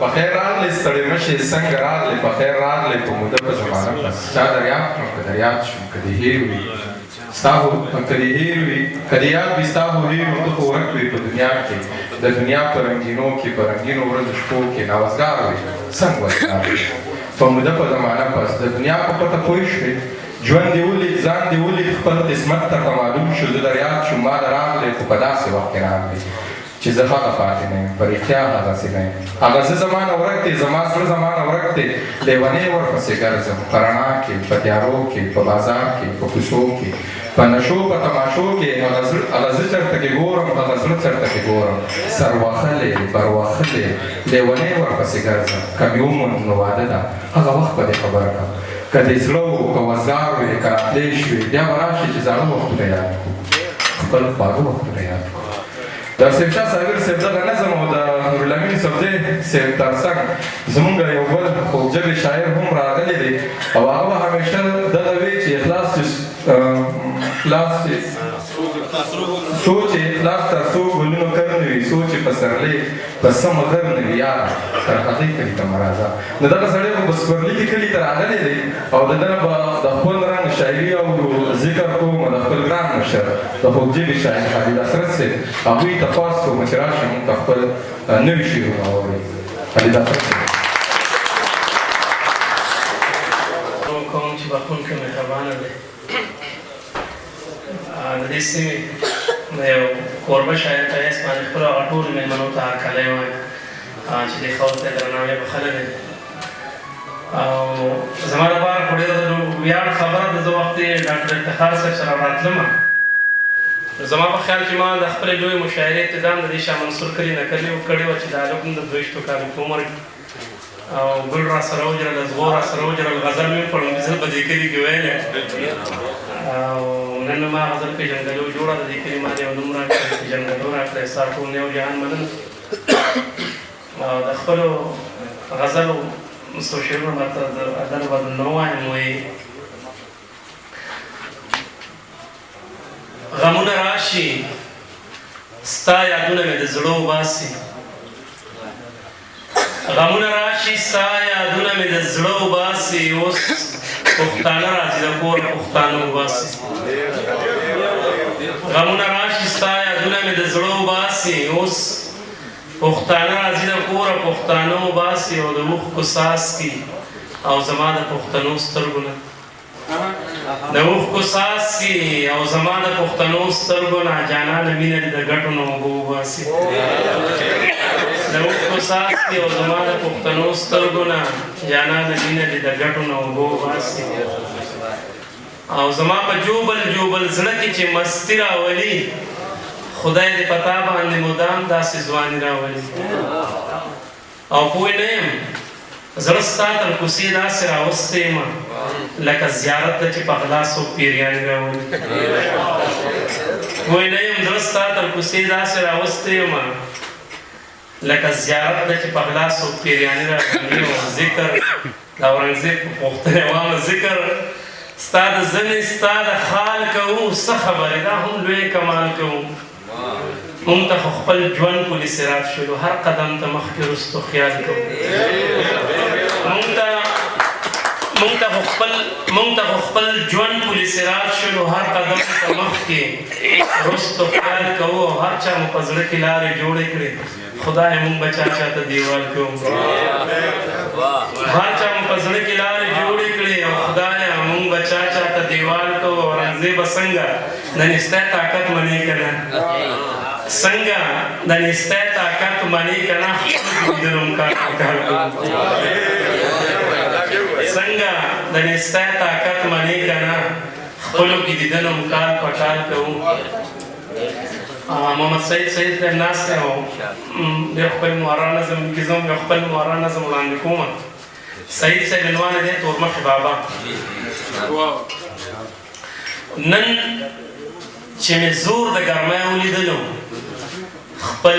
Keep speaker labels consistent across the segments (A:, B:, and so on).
A: بخیر راغلی ستړي مشې څنګه راغلی بخیر راغلی په موده په زمانه پس چا دریاب کړم که دریاب شم که دې هېر وي ستا خو که دې هېر وي که دې یاد وي ستا خو هېر نو ته خو ورک وي په دنیا کې د دنیا په رنګینو کې په رنګینو ورځو شپو کې نوازګار وي څنګه وزګار وي په موده په زمانه پس د دنیا په پته پوه شوې ژوند دې ولید ځان دې ولید خپل قسمت ته که معلوم شو زه دریاب شم ما د راغلی خو په داسې وخت کې راغلی چې زه هغه پاتې نه یم په رښتیا هغسې نه یم هغه زه زما نه ورک دی زما زړه زما نه ورک دی لیونۍ ورپسې ګرځم په رڼا کې په تیارو کې په بازار کې په کوڅو کې په نشو په تماشو کې هغه زه چېرته کې ګورم هغه زړه چېرته کې ګورم سر وهلی بر وهلی لیونۍ ورپسې ګرځم که مې وموند نو واده ده هغه وخت به دې خبر کړم که دې زړه و که وزګار وې که راتلی شوې بیا به راشي چې زاړه وختونه یاد کړو خپل خواږه وختونه یاد کړو د سیف شاه صابر صاحب دغه نظم او د نورالامین صفدی صاحب تر څنګ زمونږ یو بل خوږژبی شاعر هم راغلی دی او هغه به همیشه دغه وی چې اخلاص سوچ اخلاص تر څو ګلونو کر نه وي سوچ پسرلی په سمه غر نه وي یاره تر هغې کلي ته مه راځه نو دغه سړی خو په سپرلي کې کلي ته راغلی دی او د ده نه به د خپل رنګ شاعري او ذکر کوم د خپل ګران مشر د خوږژبي شاعر خالد حسرت صاحب هغوی تپاس کوم چې راشي موږ ته خپل نوي شعرونه واورئ خالد حسرت صاحب
B: کوم چې بخښونکی مهربانه دی د دې سیمې د یو کوربه شاعر په حیث باندې خپلو هغه ټولو مېلمنو ته هرکلی وایم چې دې ښه ورته درناوی بخښلی دی او زما لپاره خو ډېره د ویاړ خبره ده زه وخت یې ډاکټر افتخار صاحب سره راتلمه زما په خیال کې ما د خپلې لویې مشاعرې ابتدا د دې شاه منصور کلي نه کړې وه چې د هلک هم د 22 کالو په عمر او ګل را سره وجرل زغور را سره وجرل غزل مې په لومړي په دې کلي کې ویلی او نن مې ما غزل پېژندګلو جوړه د دې کلي ما یو نوم راکړی پېژندګلو راکړی ستا ټول یو جهان مننه او د خپلو غزلو څو شعرونه به ادل به نه وایم وایي غمونه راشي ستا یادونه مې د زړه وباسي غمونه راشي ستا یادونه مې د زړه وباسي اوس پښتانه راځي د کور پښتانه وباسي غمونه راشي ستا یادونه مې د زړه وباسي اوس پښتانه راځي د کوره پښتانه وباسي او د اوښکو څاڅکي او زما د پښتنو سترګو نه د اوښکو څاڅکي او زما د پښتنو سترګو نه جانانه مینه دې د ګټو نه اوبه وباسي د اوښکو څاڅکي او زما د پښتنو سترګو نه جانانه مینه دې د ګټو نه اوبه وباسي او زما په جوبل جوبل زړه کې چې مستي راولي خدای دې په تا باندې مدام داسې ځواني راولي او پوه نه یم زړه ستا تر کوڅې داسې راوستی یم لکه زیارت ده چې په غلا څوک پیریانې راولي پوه نه یم زړه ستا تر کوڅې داسې راوستی یم لکه زیارت ده چې په غلا څوک پیریانې راولي او ذکر د اورنګزیب په پوښتنې وایم ذکر ستا د زنې ستا د خال کوو څه خبرې دا هم لوی کمال کوو مونږ ته خو خپل ژوند پولي سرات شولو هر قدم ته مخکې رستو خیال کوو مونږ ته خو خپل ژوند پولي سرات شولو هر قدم ته مخکې رستو خیال کوو او هر چا مو په زړه کې لارې جوړې کړې خدای مونږ به چا چا ته دیوال کوو هر چا مو په زړه کې لارې جوړې کړې او خدایه مونږ به چا چا ته دیوال کوو اورنګزیب څنګه د نستی طاقت منې که نه څنګه د نستی طاقت منې که نه خپل دیدنم کار پکار کوو څنګه د نستی طاقت منې که نه خپلو کې دیدنم کار پکار کوو محمد سعید صاحب ناست دی او ډېر خپل معرا نظم کې زه هم یو خپل معرا نظم وړاندې کوم سعید صاحب عنوان دی تورمخې بابا نن چې مې زور د ګرمۍ ولیدلو خپل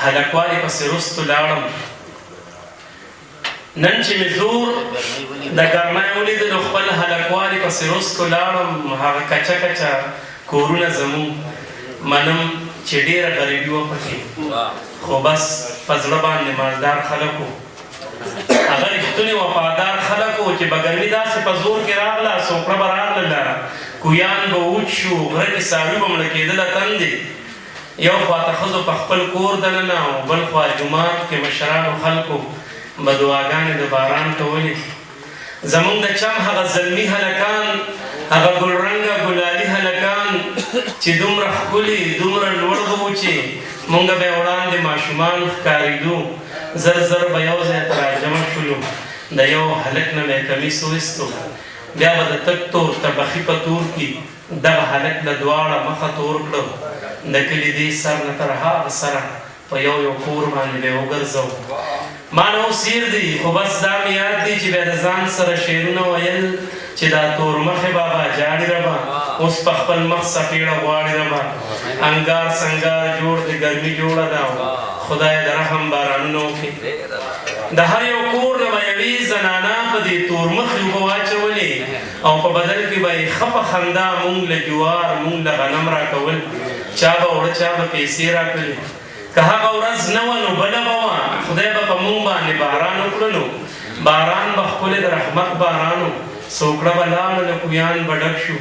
B: هلکوالي پسې رستو لاړم نن چې مې زور د ګرمۍ ولیدلو خپل هلکوالي پسې رستو لاړم هغه کچه کچه کورونه زموږ منم چې ډېره غریبي وه پکې خو بس په زړه باندې مالدار خلک وو هغه رښتونې وفادار خلک وو چې به ګرمي داسې په زور کې راغله سوکړه به راغلله کویان به وچ شو غره کې څاروي به مړه کېدله تندې یو خواته ښځو په خپل کور دننه او بل خوا جومات کې مشرانو خلکو به دعاګانې د باران کولې زمونږ د چم هغه زلمي هلکان هغه ګلرنګه ګلالي هلکان چې دومره ښکلي دومره لوړ به وو چې مونږ به یې وړاندې ماشومان ښکارېدو زر زر به یو ځای ته راجمع شولو د یو هلک نه مې کمیس وایستو بیا به د تک تور تبخي په تور کې دغه هلک له دواړه مخه تور کړو د کلي دې سر نه تر هغه سره په یو یو کور باندې به یې وګرځو ما نه اوس هېر دي خو بس دا مې یاد دي چې بیا د ځان سره شعرونه ویل چې دا تور مخې بابا جاړي ربا اوس په خپل مخ څپېړه غواړي ربا انګار سنګار جوړ د ګرمي جوړه ده خدای د رحم بارانونه وکړي د هر یو کور نه به یوې زنانه په دې تور مخې اوبه واچولې او په بدل کې به یې ښه په خندا مونږ له جوار مونږ له غنم راکول چا به وړه چا به پیسې راکړلې که هغه ورځ نه وه نو بله به وه خدای به په مونږ باندې باران وکړلو باران به ښکلی د رحمت بارانو سوکړه به لاړه له کویان به ډک شو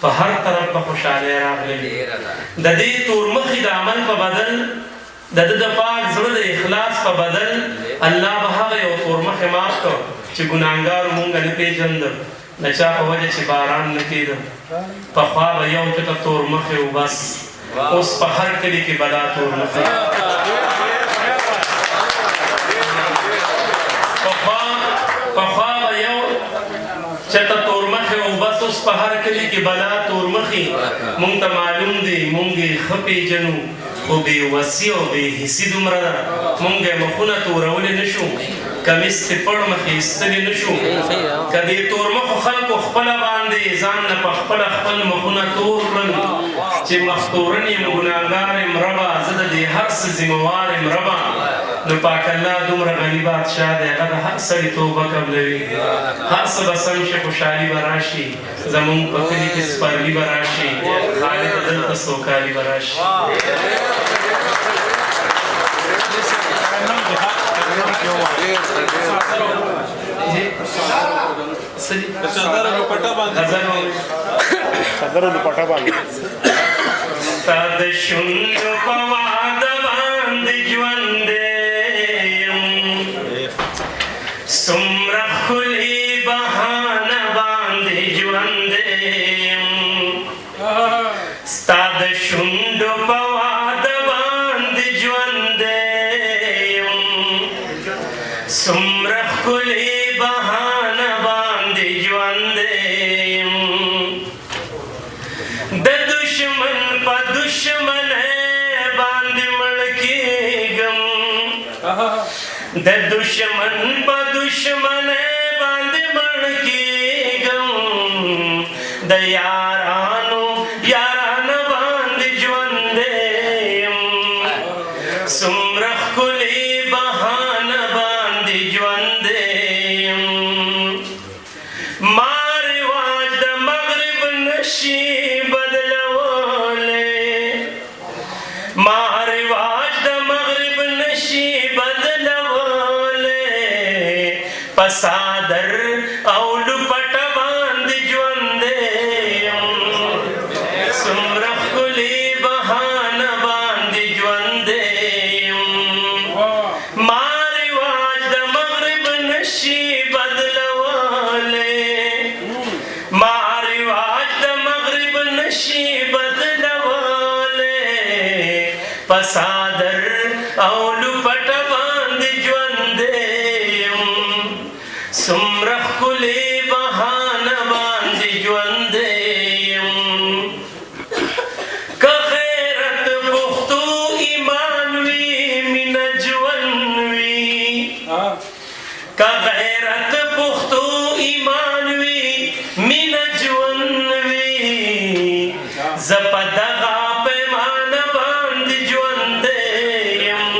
B: په هر طرف به خوشحالۍ راغللې د دې تورمخي د عمل په بدل د ده د پاک زړه د اخلاص په بدل الله به هغه یو تورمخی معاف کړ چې ګناهګارو مونږ نه پېژنده د چا په وجه چې باران نه کېده پخوا به یو چته تورمخی و بس اوس په هر کلي کې بلا تورمخی پخوا به یو چته تورمخی و بس اوس په هر کلي کې بلا تورمخی مونږ ته معلوم دی مونږ یې ښه پېژنو خو بې وسي او بې حسي دومره ده مونږ یې مخونه تورولی نه شو کمیس ترې پړ مخې ایستلی نه شو که دې تورمخو خلکو خپله باندې ځان نه په خپله خپل مخونه تور کړل چې مختورن یم ګناهګار یم ربه زه د دې هر څه ذمهوار یم ربه نو پاک الله دومره غني بادشاه دی هغه د هر سړي توبه قبلوي هر څه به سم شي خوشحالي به راشي زمونږ په کلي کې سپرلي به راشي خالد دلته سوکالي به راشي ستا د شونډو په واده باندې ژوندی څومره ښکلې بهانه باندې ژوندی ستا د شونډو په واده باندې ژوندی څومره ښکلې بهانه باندې ژوندی د دشمن په دشمنۍ باندې مړ کېږم د دشمن په دشمنۍ باندې مړ کېږم د یارانو یارانه باندې ژوندی یم څومره ښکلې بهانه باندې ژوندی یم ما رواج د مغرب نشي بدلولی ما رواج د مغرب نشي بدلولی په څادر او لپټه باندې ژوندی یم څومره ښکلې بهانه باندې ژوندی یم ما رواج د مغرب نشي بدلولی ما رواج د مغرب نشي بدلولی په څادر او لپټه باندې ژوندی یم څومره ښکلې بهانه باندې ژوندی یم که غیرت پښتو ایمان وي مینه ژوند وي که غیرت پښتو ایمان وي مینه ژوند وي زه په دغه پیمانه باندې ژوندی یم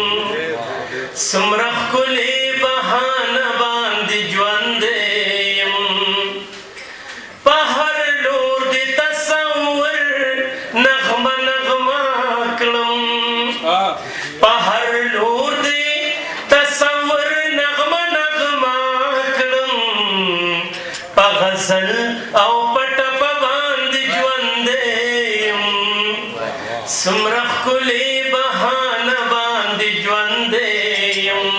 B: څومره ښکلې بهانه باندې ژوندی یم په هر لور د تصور نغمه نغمه کړم په هر لور د مزل او پټ په باندې ژوند یم څومره ښکلې بهانه باندې ژوند یم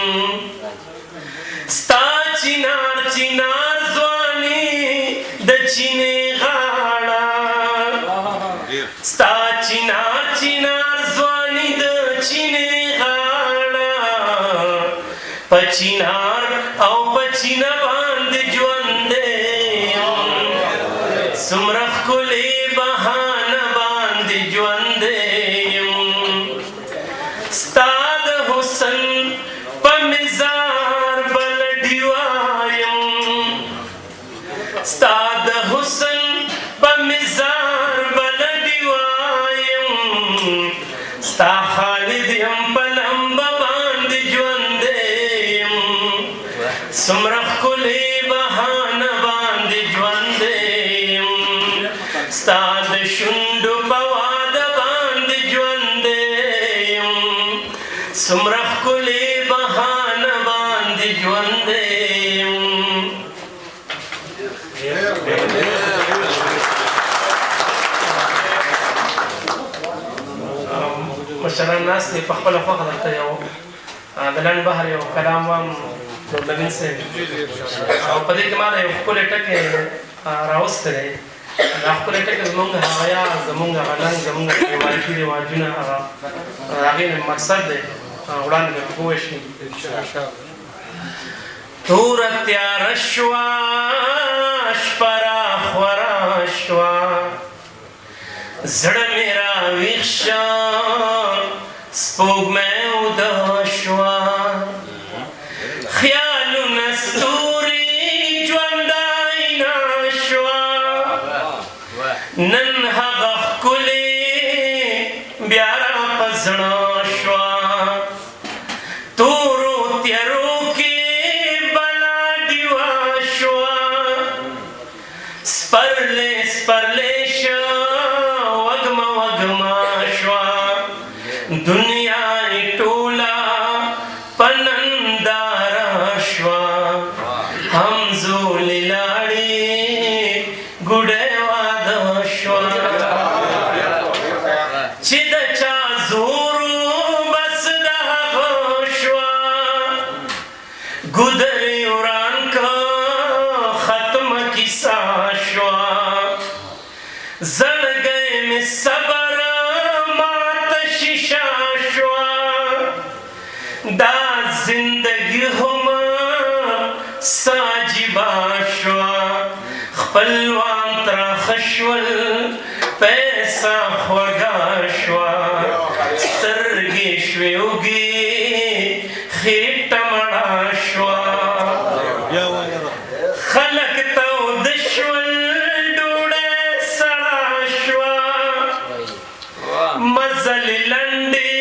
B: ستا چینار چینار ځواني د چینې غاړه ستا چینار چینار ځواني د چینې غاړه په چینار او په چینه باندې ژوند یم څومره ښکلې بهانه باندې ژوند یم ستا د حسن په مزار بل ډیوا یم ستا د حسن په مزار بل ډیوا یم ستا خالد یم په لمبه باندې ژوند یم څومره ښکلې بهانه باندې ژوند یم ستا د شونډو په واده باندې ژوند یم څومره ښکلې بهانه باندې ژوند یم مشران ناست دي په خپله خوښه درته یو د لنډ بحر یو کلام وایم نور لبین صاحب او په دې کې ما د یو ښکلی ټکی راوستی دی دا ښکلی ټکی زمونږ هغه یا زمونږ هغه ننګ زمونږ روایتي رواجونه هغه هغې مقصد دی وړاندې به پوه شي توره تیاره شوه شپه راخوره شوه زړه مې راویښ شه سپوږمۍ اوده شوه خیالونه ستوري ژوندی شوه نن هغه ښکلې بیا را په زړه شوه تورو تیارو کې بلا ډیوه شوه سپرلی سپرلی شه وږمه وږمه شوه دنیا یې ټوله په ننداره شوه همزولې لاړې ګوډۍ واده شوه چې د چا زورو بس د هغه شوه ګودرې وران که ختمه کیسه شوه زړګی مې صبر ماته شیشه شوه دا زندګي هم ساجبه شوه خپلوان تراخه شول پیسه خوږه شوه سترګې شوې اوږې خېټه مړه شوه خلک تاوده شول ډوډۍ سړه شوه مزلې لنډې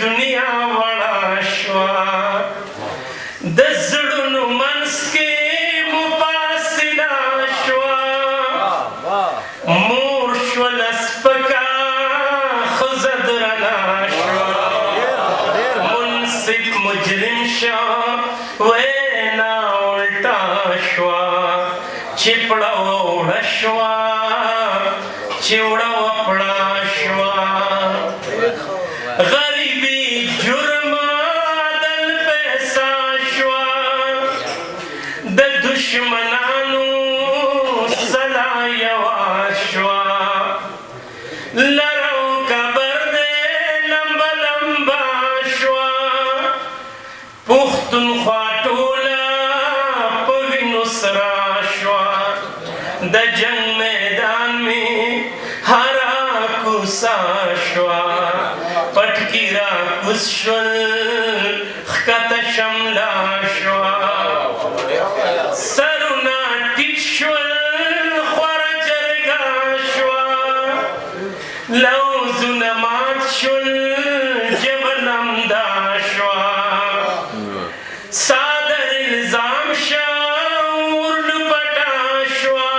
B: دنیا وړه شوه د زړونو منځ کې مو فاصله شوه مور شوله سپکه ښځه درنه شوه منصف مجرم شه وینا الټه شوه چې پړه وړه شوه چې وړه وپړه شوه غریبي جرم عدل پیسه شوه د دشمنانو سلا یوه شوه لرو قبر دی لمبه لمبه شوه پښتونخوا ټوله په وینو سره شوه د جنګ میدان مې هره کوڅه شوه پټکي راکوز شول ښکته شمله شوه سرونه ټیټ شول خوره جرګه شوه لوزونه مات شول ژبه لمده شوه صادر الزام شه اور لپټه شوه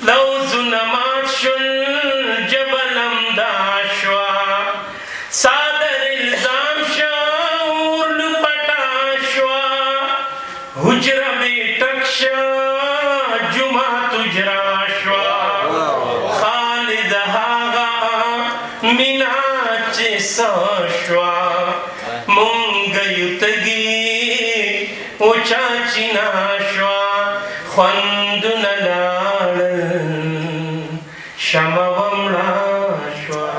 B: لوزونه مات شول ژبه لمده شوه صادر الزام شه اور لپټه شوه حجره چاچینا شوا خوندونه لاړل شمه ومړه شوا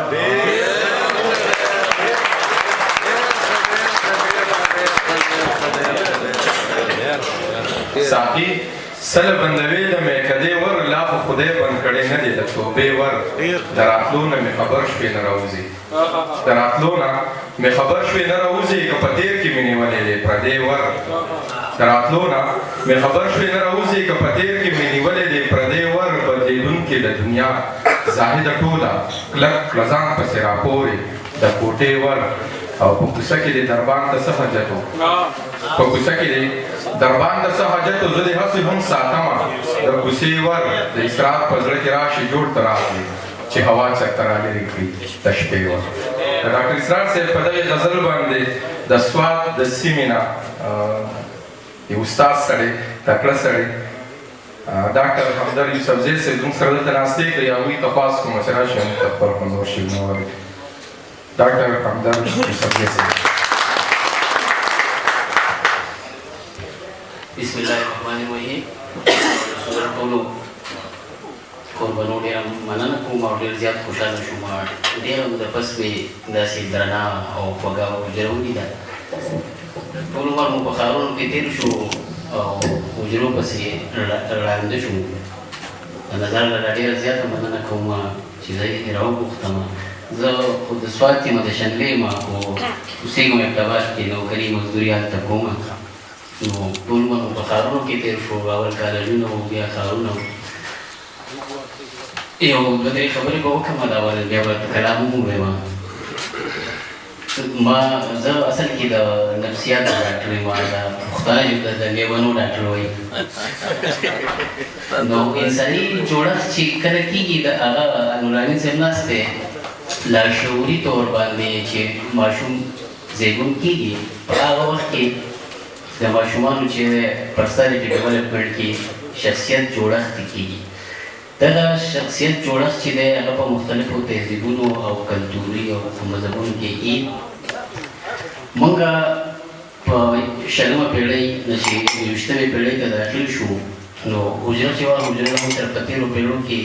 A: ساقي سله بندوي د میکدې ور لا خو خدای بند کړی نه دی د توبې ور د راتلو نه مې خبر شوې نه راوځي د راتلو نه مې خبر شوې نه راوځي که په تېر کې مې نیولې دی پردی ور د راتلو نه مې خبر شوې نه راوځي که په تېر کې مې نیولې دی پردی ور بدلېدونکې د دنیا زاهده ټوله کلک ځان پسې راپورې د کوټې ور او په کوڅه کې د دربان ته څه حاجت و په کوڅه کې د دربان ته څه حاجت و زه دې هسې هم ساتمه د کوڅې ور د اسرار په زړه کې راشي جوړ ته راغلي چې هوا چرته رالرې کړي د شپې ور د ډاکټر اسرار صاحب په دغې غزل باندې د سوات د سیمې نه یو استاد سړی تکړه سړی ډاکټر همدر یوسفزی صاحب زموږ سره دلته ناستې کوي هغوی تپاس کومه چې راشي موږ ته خپل خوندور شعرونه واوري ډاکټر همدر یوسفزی صاحب
C: بسم الله الرحمن الرحیم ټولو قربانو ډېره مننه کوم او ډېر زیات خوشحاله شوم ډېره موده پس مې داسې درنه او خوږه حجره ولیده ټول عمر مو په ښارونو کې تېر شو او حجرو پسې ړانده شو د نظر له ډېره زیاته مننه کوم چې زه یې راوپوښتم زه خو د سوات یم د شنبې یم خو اوسېږم اقتباس کې نوکري مزدوري هلته کوم نو ټول عمر مو په ښارونو کې تېر شو اول کالجونه وو بیا ښارونه یو دوه درې خبرې به وکړم دا اول بیا به کلام هم ووایم ما زه اصل کې د نفسیاتو ډاکټر یم د پښتانه ژبه د لیونو ډاکټر وایي نو انساني جوړښت چې کله کېږي د هغه نوراني صاحب ناست دی لاشعوري طور باندې چې ماشوم زیږون کېږي په هغه وخت کې د ماشومانو چې پرسنالټي ډیولپمنټ کې شخصیت جوړښت کېږي دغه شخصیت جوړښت چې دی هغه په مختلفو تهذیبونو او کلتوري او مذهبونو کې وي موږ په شلمه پیړۍ نه چې یوویشتمې پیړۍ ته داخل شو نو حجره چې وه حجره زموږ سره په تېرو پیړیو کې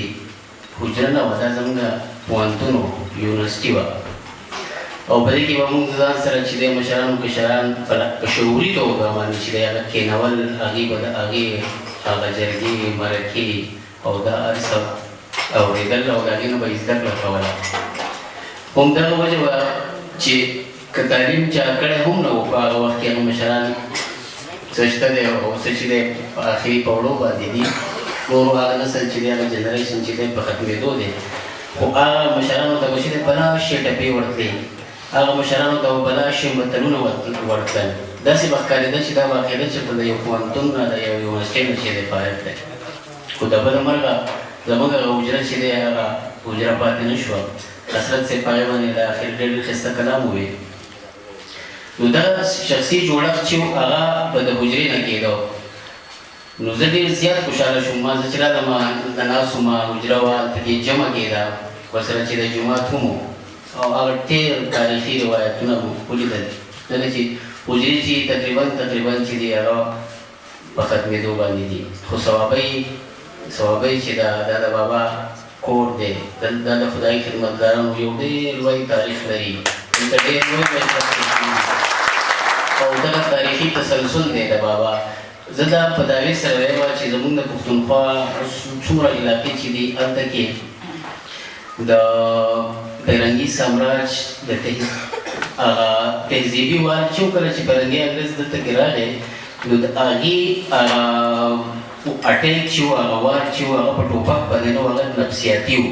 C: حجره نه وه دا زموږ پوهنتون و یونیورسټي وه او په دې کې به موږ ځان سره چې دی مشران کشران په شعوري توګه باندې چې دی هغه کېنول هغې به د هغې هغه جرګې مرکې او دا هر څه اورېدل او د هغې نه به یې زده کړه کوله همدغه وجه وه چې که تعلیم چا کړی هم نه و په هغه وخت کې هغه مشران څه شته دی او څه چې دی په آخري پوړو باندې دي نور هغه نسل چې دی هغه جنریشن چې دی په ختمېدو دی خو هغه مشرانو ته به چې دی بلا شي ټپې ورتلې هغه مشرانو ته به بلا شي متلونه ورتلل داسې به ښکارېده چې دا واقع ده چې د یو پوهنتون نه د یو یونیورسټۍ نه چې دی فارغ دی خو د بله مرغه زموږ هغه حجره چې دی هغه حجره پاتې نه شوه حسرت صاحب په هغې باندې د اخر ډېر ښایسته کلام وویل نو دغه شخصي جوړښت چې هغه به د حجرې نه کېده نو زه ډېر زیات خوشحاله شوم ما زه چې راتلم د ناست وم حجره وه هلته کې جمع کېده ورسره چې د جومات هم او هغه ډېر تاریخي روایتونه مو ولیدل ځکه چې حجرې چې تقریبا چې دی هغه په ختمېدو باندې دي خو صوابۍ چې دا د بابا کور دی دا د خدای خدمتګارانو یو ډېر لوی تاریخ لري دلته ډېر لوی او دغه تاریخي تسلسل دی د بابا زه دا په دعوې سره وایم چې زموږ د پښتونخوا څومره علاقې چې دي هلته کې د فرنګي سامراج د هغه تهذیبي وار چې کله چې فرنګي انګرېز دلته کې راغی نو د هغې اټیک چې و هغه وار چې و هغه په ټوپک باندې نه و هغه نفسیاتي و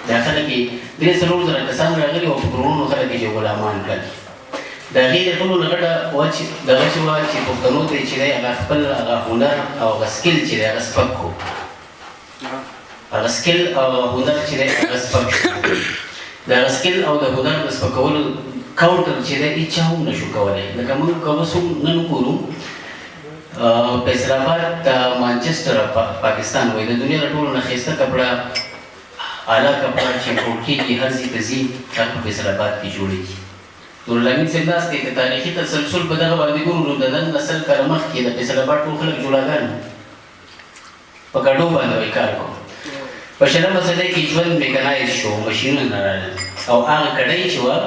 C: دا خلک یې 300 کسان راغلي او په کروڑونو خلک یې غلامان کړل د هغې د ټولو نه غټه وه چې دغه چې وه چې پښتنو ته یې چې دی هغه خپل هغه هنر او هغه سکل چې دی هغه سپک کړو هغه سکل او هنر چې دی هغه سپک شو د هغه سکل او د هنر د سپکولو کاونټر چې دی هېچا هم نه شو کولی لکه موږ که اوس هم نن وګورو فیصل آباد د مانچسټر پاکستان وایي د دنیا د ټولو نه ښایسته کپړه اعلی کپړه چې امپورټ کېږي هر ځای ته ځي هغه په فیصل آباد کې جوړېږي نورالامین صاحب ناست دی د تاریخي تسلسل په دغه باندې ګورو نو د نن نسل کله مخکې د فیصل آباد ټول خلک جوړاګان په ګډو باندې وایي کار کوو. په شلمه صدۍ کې ژوند میکانایز شو، مشینونه راغلل او هغه کړۍ چې وه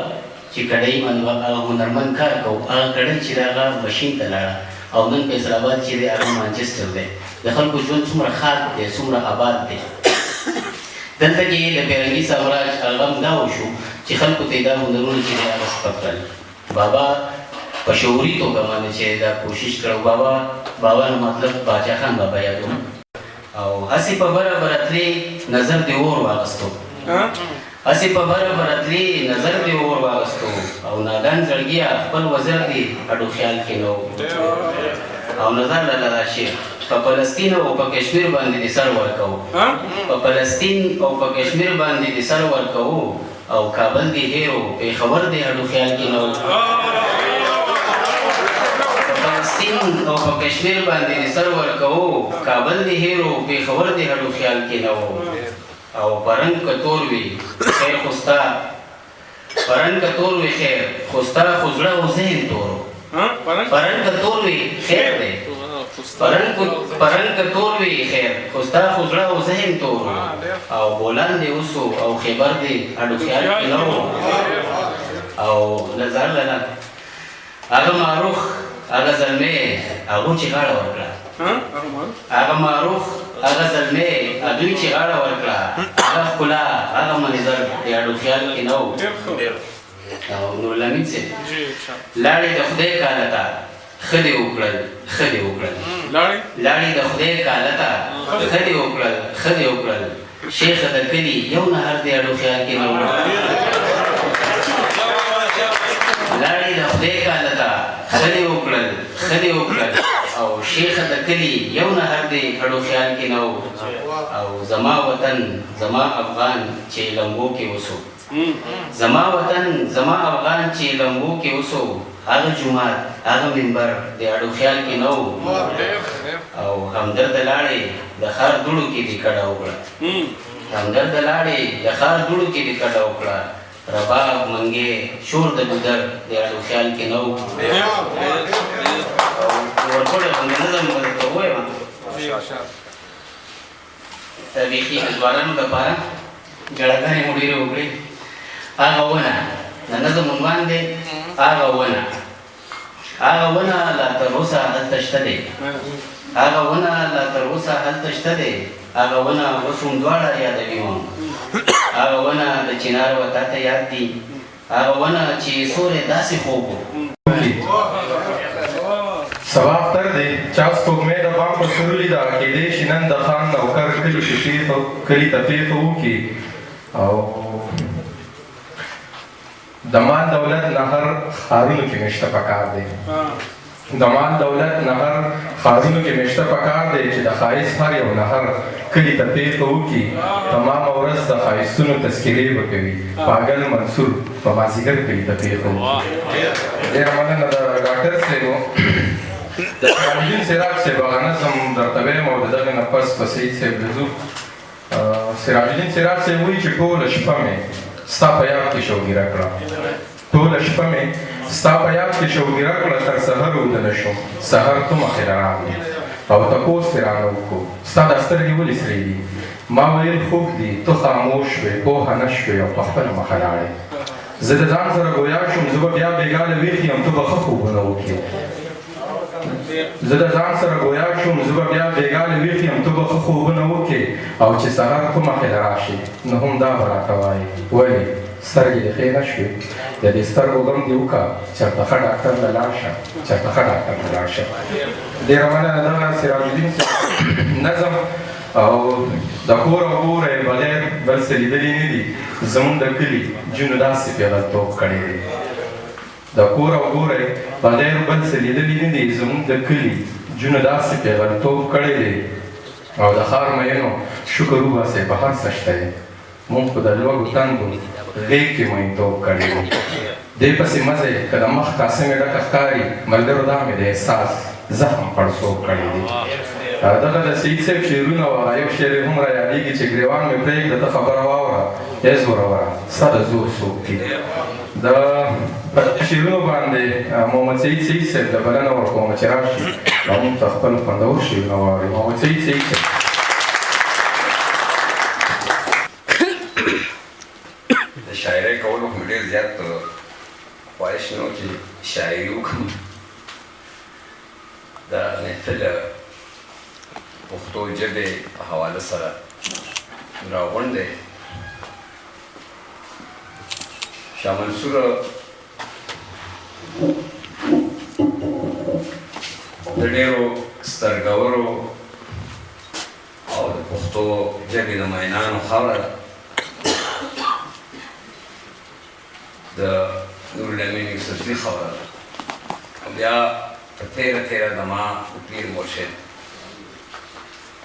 C: چې کړۍ باندې هغه هنرمند کار کوو، هغه کړۍ چې د هغه مشین ته لاړه او نن فیصل آباد چې دی هغه مانچسټر دی. د خلکو ژوند څومره ښاد دی، څومره آباد دی. دلته کې د پیرنګي سامراج هغه هم دا وشو چې خلکو ته یې دا هنرونه چې دی هغه سپک کړل. بابا په شعوري توګه باندې چې دا کوشش کړی، بابا نو مطلب باچا خان بابا یادوم او هسې په بره برتلې نظر دې اور واغستو، هسې په بره برتلې نظر دې اور واغستو او نادان زړګیا خپل وزر دې اډو خیال کې نو او نظر لاله دا شعر په فلسطین او په کشمیر باندې دې سر ورکوو، په فلسطین او په کشمیر باندې دې سر ورکوو او کابل دې هیرو پېښور دې اډو خیال کې نو. فلسطین او په کشمیر باندې سر ورکوو، کابل دې هیرو پېښور دې هډو خیال کې نه وو او پرنګ که تور وي خیر خو ستا، پرنګ که تور وي خیر خو ستا خو زړه او ذهن تورو. پرنګ که تور وي خیر دی، پرنګ که تور وي خیر خو ستا خو زړه او ذهن تورو او بولان دې اوسو او خیبر دې هډو خیال کې نه وو او نظر لاله هغه معروف هغه زلمې هغو چې غاړه ورکړه، هغه معروف هغه زلمې هغوی چې غاړه ورکړه، هغه ښکلا هغه منظر د اډو خیال کې نه و. او نورالامین صاحب لاړې د خدای کاله ته ښه دې وکړل، ښه دې وکړل، لاړې د خدای کاله ته ښه دې وکړل، ښه دې وکړل، شیخه د کلي یو نهر دې اډو خیال کې نه و. لاړې د خدای کاله ته ښه دې وکړل، ښه دې وکړل او شیخه د کلي یو نهر دې اډو خیال کې نه و او زما وطن زما افغان چې لمبو کې اوسو، زما وطن زما افغان چې لمبو کې اوسو، هغه جومات هغه منبر د اډو خیال کې نه و او همدرد لاړې د ښار دوړو کې دې کډه وکړه، همدرد لاړې د ښار دوړو کې دې کډه وکړه، رباب منګې شور د ګودر د اډو خیال کې نه و. ورپورې باندې نظم به درته ووایم بیخي د ځوانانو دپاره ګړهګانې مو ډېرې وکړې. هغه ونه د نظم عنوان دی، هغه ونه، هغه ونه لا تر اوسه هلته شته دی، هغه ونه لا تر اوسه هلته شته دی، هغه ونه اوس هم دواړه یادوي مو، هغه ونه د چنار وتا ته یاد دي، هغه ونه چې سوری داسې خوب و.
A: سبا اختر دی چا سپوږمۍ د بام په سورلي ده، کیدای شي نن د خان نوکر کلي ته پېښه وکړي او د مال دولت نهر ښارونو کې مشته پکار دی، د مال دولت نهر ښارونو کې مشته پکار دی چې د ښایست هر یو نهر کلي ته پېښه وکړي. تمامه ورځ د ښایستونو تذکرې به کوي، پاگل منصور په مازدیګر کلي ته پېښه وکړي. ډېره مننه د ډاکټر صاحب د سراج الدین سراج صاحب هغه نظم درته ویم او د دغې نه پس په سعید صاحب رضو. سراج الدین سراج صاحب وایي چې ټوله شپه مې ستا په یاد کې شوګیره کړه، ټوله شپه مې ستا په یاد کې شوګیره کړه، تر سحر ویده شوم، سحر ته مخې راغلی او تپوس ترې رانه وکړو ستا دا سترګې ولې سرې دي؟ ما ویل خوب دي، ته خاموش شوې، پوهه نه شوې او په خپله مخه لاړې. زه د ځان سره ګویا شوم، زه به بیا بېګاله ویښ یم، ته به ښه خوبونه وکړې. زه د ځان سره ګویا شوم، زه به بیا بېګاله ویښ یم، ته به ښه خوبونه وکړې او چې سهار ته مخې له راشي نو هم دا به راته وایې ولې سترګې دې ښې نه شوې، د دې سترګو غم دې وکړه، چېرته ښه ډاکټر ته لاړ شه، چېرته ښه ډاکټر ته لاړ شه. ډېره مننه دغه سراج الدین نظم او د کور او ګوره یې بغیر بل څه لیدلي نه دي. زمونږ د کلي جونو داسې پیغلتوب کړی دی، د کور او ګوره یې بغیر بل څه لیدلي نه دي. زمونږ د کلي جونو داسې پیغلتوب کړی دی او د ښار مینو شکر وباسئ په هر څه شته دی. مونږ خو د لوږو تندو غېږ کې مینتوب کړی دی. دې پسې مزه یې که د مخ کاسه مې ډکه ښکاري، ملګرو دا مې د احساس زخم پړسوب کړی دی. دغه د سعید صاحب شعرونه وه یو شعر یې هم رایادېږي چې ګریوان مې پرېږده ته خبره واوره ای زوروره ستا د زور څوک دي د په شعرونو باندې محمد سعید صاحب ته بلنه ورکوم چې راشي او موږ ته خپل خوندور شعرونه واوري محمد سعید صاحب
D: د شاعرۍ کولو خو مې ډېر زیات خواهش نه و چې شاعري وکړم د محفل پښتو ژبې په حواله سره راغونډ دی شاه منصور د ډېرو سترګورو او د پښتو ژبې د مینانو خاوره ده د نورالامین یوسفزي خاوره ده او بیا په تیره زما د پیر مرشد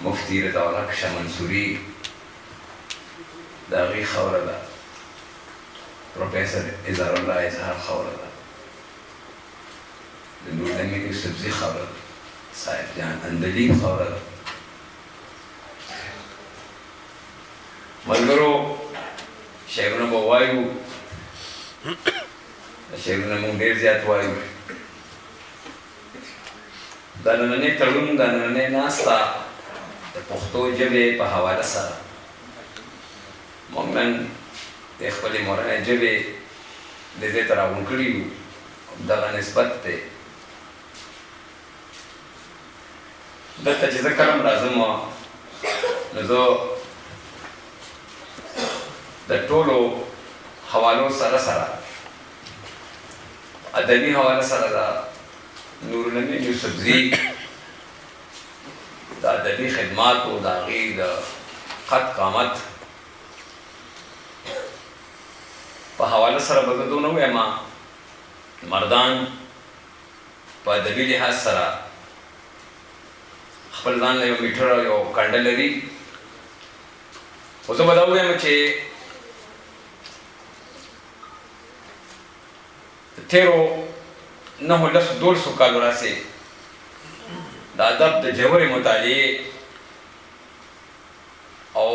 D: مفتی رضاالحق شاه منصوري د هغې خاوره ده پروفیسر اظهار الله اظهار خاوره ده د نورالامین یوسفزي خاوره ده صاحب جان اندلیب خاوره ده ملګرو شعرونه به وایو شعرونه موږ ډېر زیات وایو دا نننی تړون دا نننی ناسته د پښتو ژبې په حواله سره موږ نن د خپلې مورنۍ ژبې د دې ته راغونډ کړي یو دغه نسبت دی دلته چې زه کله هم راځم نو زه د ټولو حوالو سره ادبي حواله سره د نورالامین یوسفزي د ادبي خدماتو د هغې د قد قامت په حواله سره به زه دونه ووایم مردان په ادبي لحاظ سره خپل ځان له یو میټر او یو کنډه لري خو زه به دا ووایم چې تیرو 9-10 کالو راسې د ادب د ژورې مطالعې او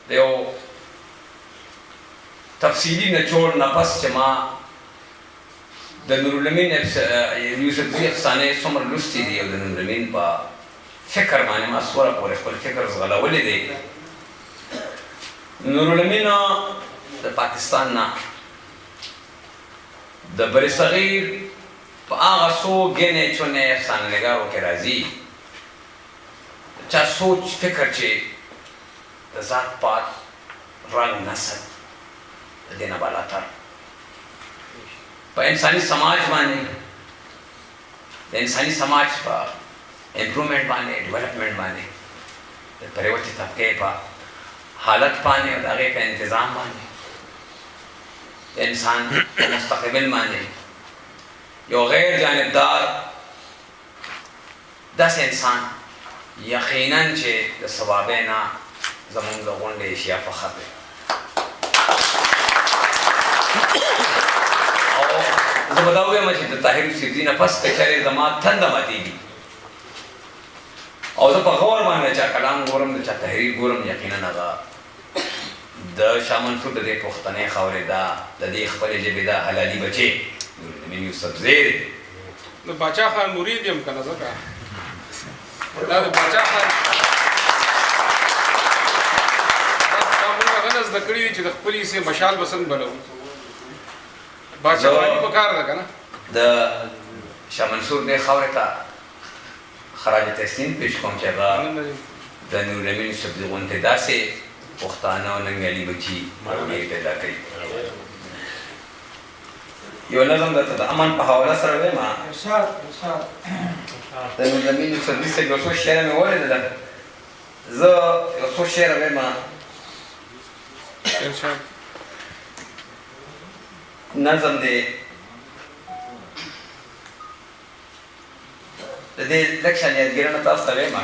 D: د یو تفصیلي نچوړ نه پس چې ما د نورالامین یوسفزي افسانې څومره لوستې دي او د نورالامین په فکر باندې ما سوره پورې خپل فکر ځغلولی دی نورالامین د پاکستان نه د برصغیر په هغه څو ګنې چونې افسانه‌نګارو کې راځي چا سوچ فکر چې د ذات پات رنګ نسل د دې نه بالاتر په انساني سماج باندې د انساني سماج په امپروومنټ باندې ډیولپمنټ باندې د پریوتې طبقې په حالت باندې او د هغې په انتظام باندې انسان مستقبل باندې یو غیر جانبدار داسې انسان یقینا چې د ثوابې نه زموږ د غونډې اشیا فخر دی او زه به دا ووایم چې د طاهر یوسفزي نه پس که چېرې زما تنده ماتېږي او زه په غور باندې د چا کلام ګورم د چا تحریر ګورم یقینا هغه د شاه منصور د دې پښتنې خاورې دا د دې خپلې ژبې دا حلالي بچې نورالامین یوسفزی دی
E: د باچا خان مرید یم که نه ځکه دا د باچا خان دا موږ هغه نه زده کړي دي چې د خپلې حصې مشال به څنګه بلوو باچا خاني په کار ده که نه
D: د شاه منصور دې خاورې ته خراج تحسین پیش کوم چې هغه د نورالامین یوسفزي غوندې داسې پښتانه او ننګیالي بچي پیدا کوي یو نظم درته د امن په حواله سره وایم د نورالامین یوسفزي صاحب یو څو شعره مې ولیدله زه یو څو شعره وایم نظم دی د دې لږ شان یادګیرونه تاسو ته وایم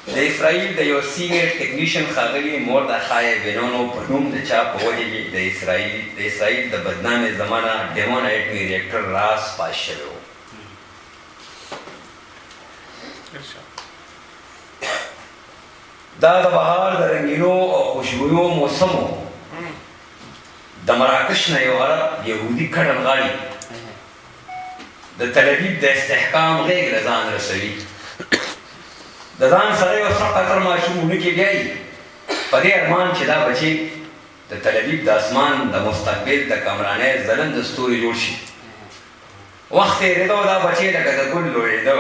D: د اسرائیل د یو سینیر ټیکنیشن ښاغلي مردخای بنونو په نوم د چا په وجه کې د اسرائیل د بدنامې زمانه ډیمون اټمي ریاکټر راز پاس شوی و دا د بهار د رنګینو او خوشبویو موسم و. د مراکش نه یو عرب یهودي کډن غاړي د تل ابیب د استحکام غېږ له ځان رسوي. د ځان سره یو څه قطر ماشوم وړوکی بیایي په دې ارمان چې دا بچی د تل ابیب د اسمان د مستقبل د کمرانۍ ځلند ستوري جوړ شي. وخت تېرېده او دا بچی لکه د ګل لویېده.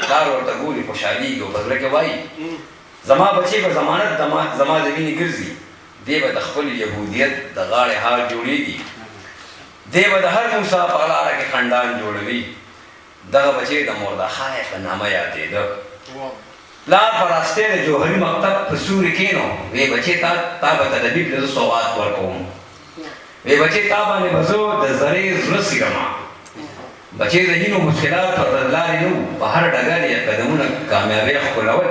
D: پلار ورته ګوري خوشحالېږي او په زړه کې وایي زما بچی به ضمانت زما د وینې ګرځي. دی به د خپل یهودیت د غاړې هار جوړېږي. دی به د هر موسی په لاره کې خندان جوړوي. دغه بچی د مردخای په نامه یادېده. پلار په راستۍ د جوهري مکتب په سوري کېنو. وی بچی تا به تدبیب له زه سوغات ورکوم. وی بچی تا باندې به زه د زرې زړه څیرمه. بچی د هینو مشکلات پر لارې نه وو. په هر ډګر یې قدمونه کامیابۍ ښکلول.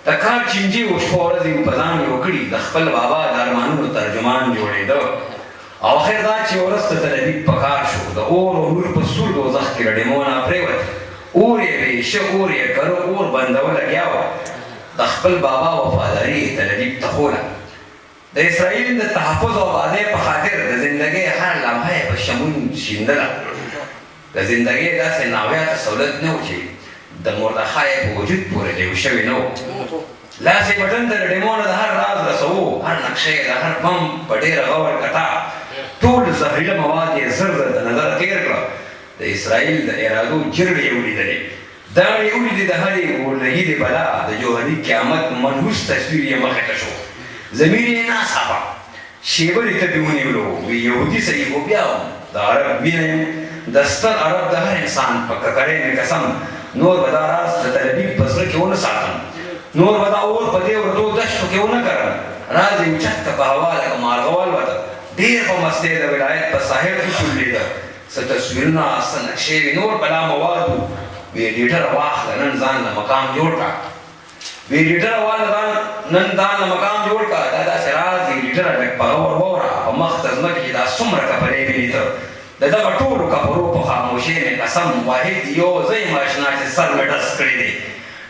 D: د کار چینجي و شپه ورځې په ځان یې وکړي. د خپل بابا د ارمانونو ترجمان جوړېده. او آخر دا چې ورځ ته تل ابیب په کار شو. د اور او نور په سور دوزخ کې له ډیمونه پرېوت. اور یې ویشه اور یې کره اور بندوه لګیا وه. د خپل بابا وفاداري یې تل ابیب ته ښوله. د اسرائیل د تحفظ او آبادۍ په خاطر د زندګۍ هر لمحه یې په شمون شیندله. د زندګۍ داسې ناویاته سهولت نه و چې د مردخای په وجود پورې لیو شوی نه و. لاس یې بټن ته د ډیمونه د هر راز رسوو. هر نقشه یې د هر بم په ډېره غور کتا. ټول زهریله مواد یې زر زر د نظره تېر کړه. د اسرائیل د ارادو جرړې یې ولیدلې. داړې یې ولیدې د هرې ورلهیدې بلا. د جوهري قیامت منحوس تصویر یې مخې ته شو. ضمیر یې ناڅاپه شیبه دې تبې ونیولو. وی یهودي صحیح خو بیا وم د عرب وینه یم. د ستر عرب د هر انسان په ککرۍ مې قسم. نور به دا راز د تل ابیب په زړه کې ونه ساتم. نور به دا اور په دې وردو دشتو کې ونه کرم. راز یې اوچت که په هوا لکه مارغه والوته. ډېر په مستۍ د ولایت په ساحل کې چورلېده. څه تصویرونه څه نقشې وې نور بلا مواد وو. وی ایډیټره واخله نن ځان له مقام جوړ کړه. وی ایډیټره واخله نن ځان له مقام جوړ کړه. دا داسې راز ایډیټره لږ په غور واوره. په مخ ته ځمکې کې دا څومره کپرې وینې ته. د دغه ټولو کپرو په خاموشۍ مې قسم واحد یو زه یم اشنا چې سر مې ډس کړی دی.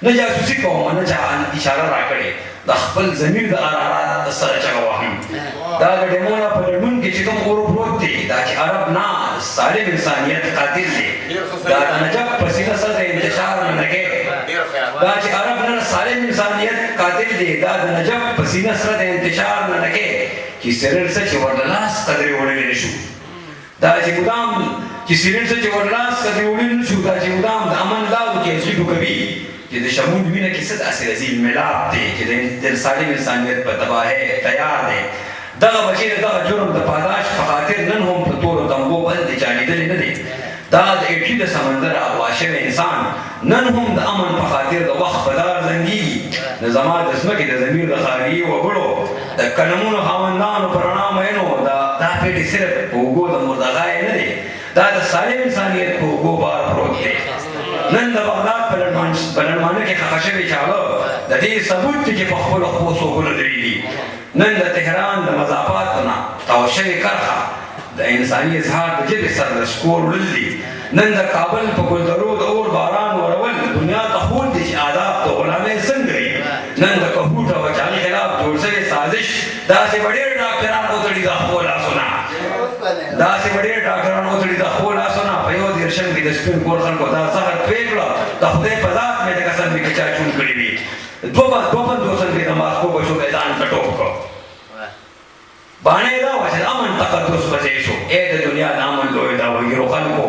D: نه جاسوسي کوم نه چا اشاره راکړې. د خپل ضمیر د ارارات د سره چغه وهم. دا د ډیمونه په لډون کې چې کوم اور پروت دی دا چې عرب نه سالم انسانیت قاتل دی. دا د نجف په سینه سره د انتشار نه لګې. دا چې عرب نه سالم انسانیت قاتل دی. دا د نجف په سینه سره د انتشار نه لګې چې سرر څه چې ورله لاس قدرې وړلی نه شو. دا چې مدام چې سیرین څه چې ورلاس کدی وړي نه شو. دا چې مدام د امن لارو کې اصلي کوي چې د شمول وینه کې څه داسې رزیل ملاب دی چې د سالم انسانیت په تباهۍ تیار دی. دغه بچی د دغه جرم د پاداش په خاطر نن هم په تورو تنبو باندې چالیدلی نه دی. دا د ایټلي د سمندر اغوا شوی انسان نن هم د امن په خاطر د وخت په دار زنګېږي. د زما د ځمکې د ضمیر د خاریې وګړو د قلمونو خاوندانو په رڼا مینو دا پیټې صرف په اوږو د مردغای نه دی. دا د سالم انسانیت په اوږو بار پروت دی. نن د بغداد په لړمانه کې ښخ شوي چاړه د دې ثبوت دی چې په خپلو خپو څوکونه درېږي. نن د تهران د مضافاتو نه تاو شوې کرښه د انساني اظهار د ژبې سر د سکور وړل دي. نن د کابل په ګلدرو د اور باران ورول دنیا ته ښود دي چې آداب د غلامۍ څنګه وي. نن د کهوټ او چاغي خلاف جوړ شوې سازش داسې به ډېر ډاکټران وتړي د خپلو لاسونه. داسې به ډېر ډاکټران وتړي د خپلو لاسونه. په یو دېرشم کې د سپین کور خلکو دا زهر توی کړه. د خدای په ذات مې د قسم وي که چا چون کړي وي. دوه پنځوسم کې د ماسکو بچو به ځان کټوپ کړه. باڼه دا وه چې د امن تقدس په ځای شو. ای د دنیا د امن لوی دا وګیرو خلکو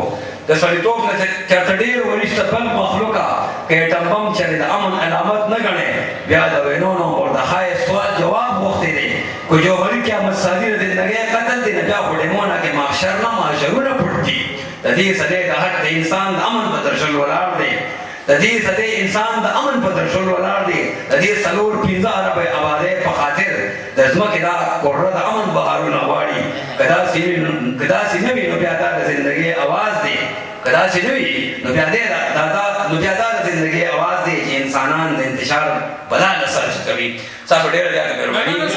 D: د سړیتوب نه چېرته ډېر وریشته بل مخلوقه که ایټم بم چېرې د امن علامت نه ګڼې بیا د وینو نه مردخای سوال جواب غوښتی دی. که جوهري قیامت سازي د زندګۍ قتل دی نه بیا خو ډیمونه کې محشر نه محشرونه پټ دي. د دې سدی د حق د انسان د امن په درشل ولاړ دی. د دې سدی انسان د امن په درشل ولاړ دی. د دې څلور پنځه اربۍ آبادۍ په خاطر د ځمکې دا کوټه د امن بهارونه غواړي. که داسې نه وي نو بیا دا د زندګۍ اواز دی. که داسې نه وي نو بیا دا د زندګۍ اواز دی چې انسانان د انتشار بلا له سر کوي. تاسو ډېره زیاته مهرباني